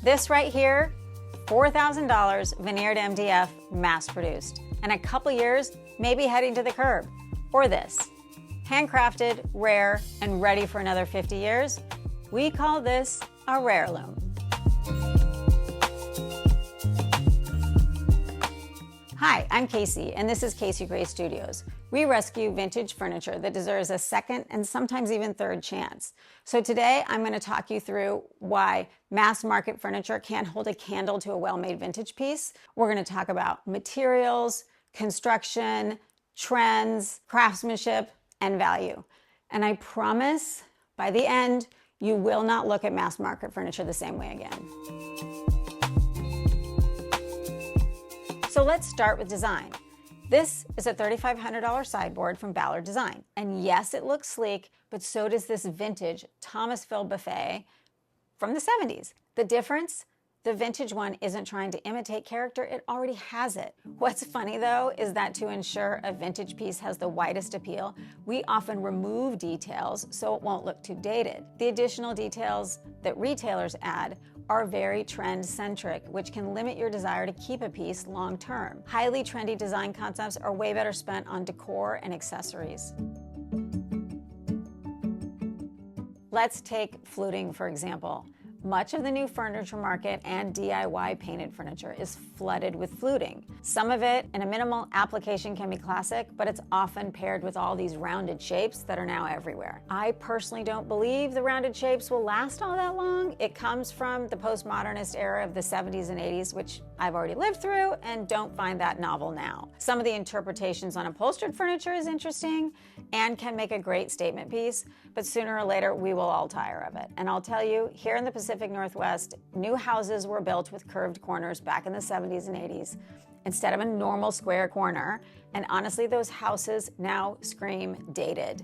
This right here, $4,000 veneered MDF, mass-produced. And a couple years, maybe heading to the curb. Or this, handcrafted, rare, and ready for another 50 years. We call this a Rareloom. Hi, I'm Casey, and this is Casey Gray Studios. We rescue vintage furniture that deserves a second and sometimes even third chance. So today I'm going to talk you through why mass market furniture can't hold a candle to a well-made vintage piece. We're going to talk about materials, construction, trends, craftsmanship, and value. And I promise by the end, you will not look at mass market furniture the same way again. So let's start with design. This is a $3,500 sideboard from Ballard Design. And yes, it looks sleek, but so does this vintage Thomasville buffet from the 70s. The difference? The vintage one isn't trying to imitate character, it already has it. What's funny though is that to ensure a vintage piece has the widest appeal, we often remove details so it won't look too dated. The additional details that retailers add are very trend-centric, which can limit your desire to keep a piece long-term. Highly trendy design concepts are way better spent on decor and accessories. Let's take fluting, for example. Much of the new furniture market and DIY painted furniture is flooded with fluting. Some of it in a minimal application can be classic, but it's often paired with all these rounded shapes that are now everywhere. I personally don't believe the rounded shapes will last all that long. It comes from the postmodernist era of the 70s and 80s, which I've already lived through and don't find that novel now. Some of the interpretations on upholstered furniture is interesting and can make a great statement piece, but sooner or later we will all tire of it. And I'll tell you, here in the Pacific Northwest, new houses were built with curved corners back in the 70s and 80s instead of a normal square corner. And honestly, those houses now scream dated.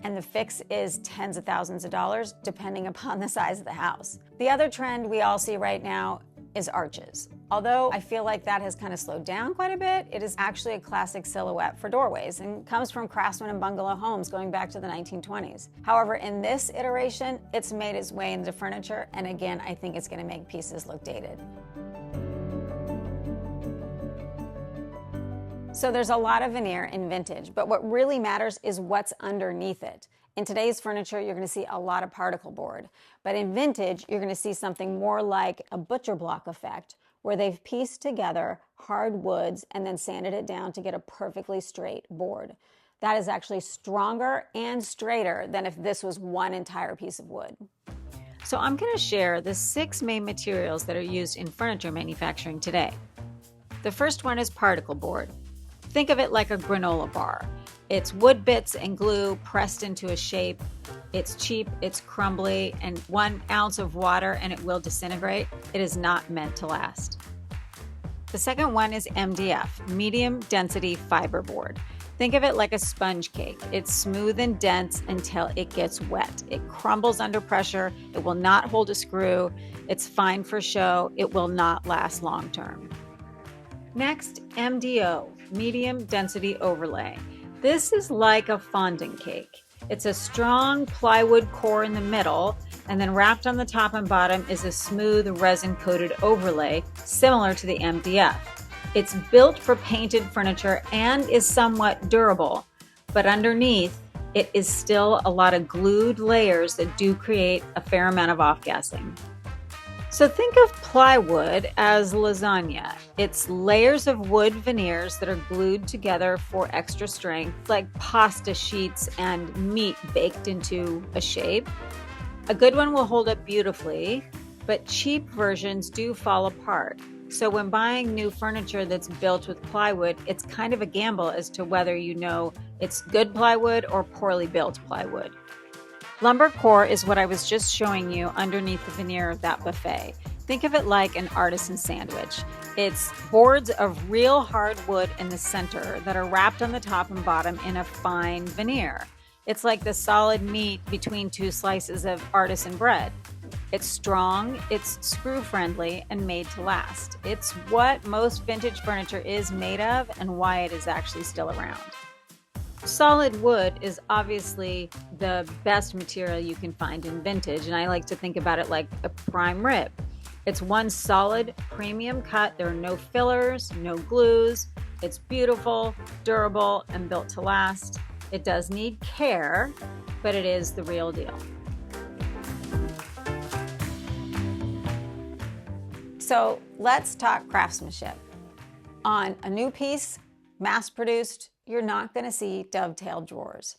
And the fix is tens of thousands of dollars, depending upon the size of the house. The other trend we all see right now is arches. Although I feel like that has kind of slowed down quite a bit, it is actually a classic silhouette for doorways and comes from craftsman and bungalow homes going back to the 1920s. However, in this iteration, it's made its way into furniture, and again, I think it's going to make pieces look dated. So there's a lot of veneer in vintage, but what really matters is what's underneath it. In today's furniture, you're going to see a lot of particle board, but in vintage, you're going to see something more like a butcher block effect, where they've pieced together hard woods and then sanded it down to get a perfectly straight board. That is actually stronger and straighter than if this was one entire piece of wood. So I'm going to share the 6 main materials that are used in furniture manufacturing today. The first one is particle board. Think of it like a granola bar. It's wood bits and glue pressed into a shape. It's cheap, it's crumbly, and 1 ounce of water and it will disintegrate. It is not meant to last. The second one is MDF, medium density fiberboard. Think of it like a sponge cake. It's smooth and dense until it gets wet. It crumbles under pressure. It will not hold a screw. It's fine for show. It will not last long term. Next, MDO, medium density overlay. This is like a fondant cake. It's a strong plywood core in the middle, and then wrapped on the top and bottom is a smooth resin-coated overlay similar to the MDF. It's built for painted furniture and is somewhat durable, but underneath it is still a lot of glued layers that do create a fair amount of off-gassing. So think of plywood as lasagna. It's layers of wood veneers that are glued together for extra strength, like pasta sheets and meat baked into a shape. A good one will hold up beautifully, but cheap versions do fall apart. So when buying new furniture that's built with plywood, it's kind of a gamble as to whether you know it's good plywood or poorly built plywood. Lumber core is what I was just showing you underneath the veneer of that buffet. Think of it like an artisan sandwich. It's boards of real hard wood in the center that are wrapped on the top and bottom in a fine veneer. It's like the solid meat between 2 slices of artisan bread. It's strong, it's screw-friendly, and made to last. It's what most vintage furniture is made of and why it is actually still around. Solid wood is obviously the best material you can find in vintage, and I like to think about it like a prime rib. It's one solid premium cut. There are no fillers, no glues. It's beautiful, durable, and built to last. It does need care, but it is the real deal. So let's talk craftsmanship. On a new piece, mass-produced, you're not going to see dovetailed drawers.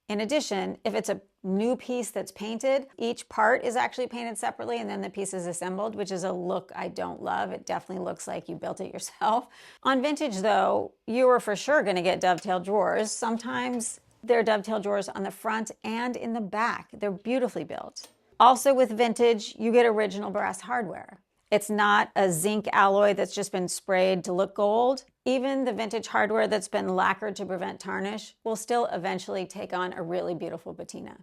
In addition, if it's a new piece that's painted, each part is actually painted separately and then the piece is assembled, which is a look I don't love. It definitely looks like you built it yourself. On vintage though, you are for sure going to get dovetailed drawers. Sometimes there are dovetailed drawers on the front and in the back. They're beautifully built. Also with vintage, you get original brass hardware. It's not a zinc alloy that's just been sprayed to look gold. Even the vintage hardware that's been lacquered to prevent tarnish will still eventually take on a really beautiful patina.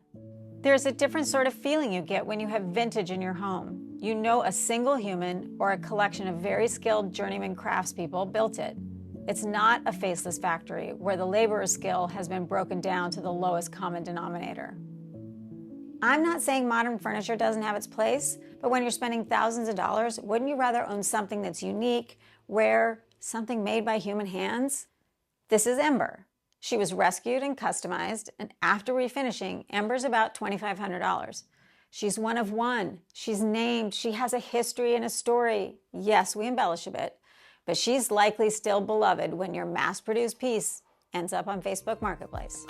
There's a different sort of feeling you get when you have vintage in your home. You know a single human or a collection of very skilled journeyman craftspeople built it. It's not a faceless factory where the laborer's skill has been broken down to the lowest common denominator. I'm not saying modern furniture doesn't have its place, but when you're spending thousands of dollars, wouldn't you rather own something that's unique, rare, something made by human hands? This is Ember. She was rescued and customized, and after refinishing, Ember's about $2,500. She's one of one. She's named. She has a history and a story. Yes, we embellish a bit, but she's likely still beloved when your mass-produced piece ends up on Facebook Marketplace.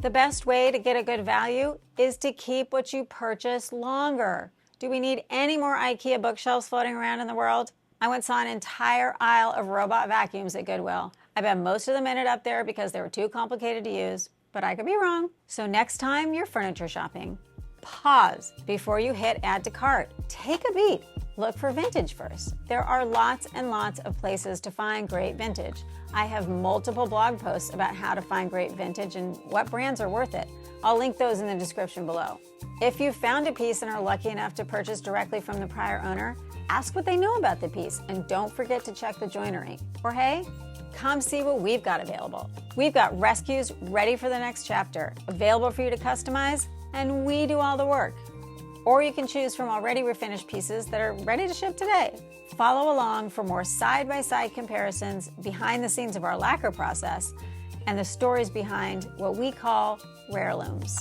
The best way to get a good value is to keep what you purchase longer. Do we need any more IKEA bookshelves floating around in the world? I once saw an entire aisle of robot vacuums at Goodwill. I bet most of them ended up there because they were too complicated to use, but I could be wrong. So next time you're furniture shopping, pause before you hit add to cart. Take a beat. Look for vintage first. There are lots and lots of places to find great vintage. I have multiple blog posts about how to find great vintage and what brands are worth it. I'll link those in the description below. If you found a piece and are lucky enough to purchase directly from the prior owner, ask what they know about the piece and don't forget to check the joinery. Or hey, come see what we've got available. We've got rescues ready for the next chapter, available for you to customize, and we do all the work. Or you can choose from already refinished pieces that are ready to ship today. Follow along for more side-by-side comparisons behind the scenes of our lacquer process and the stories behind what we call rarelooms.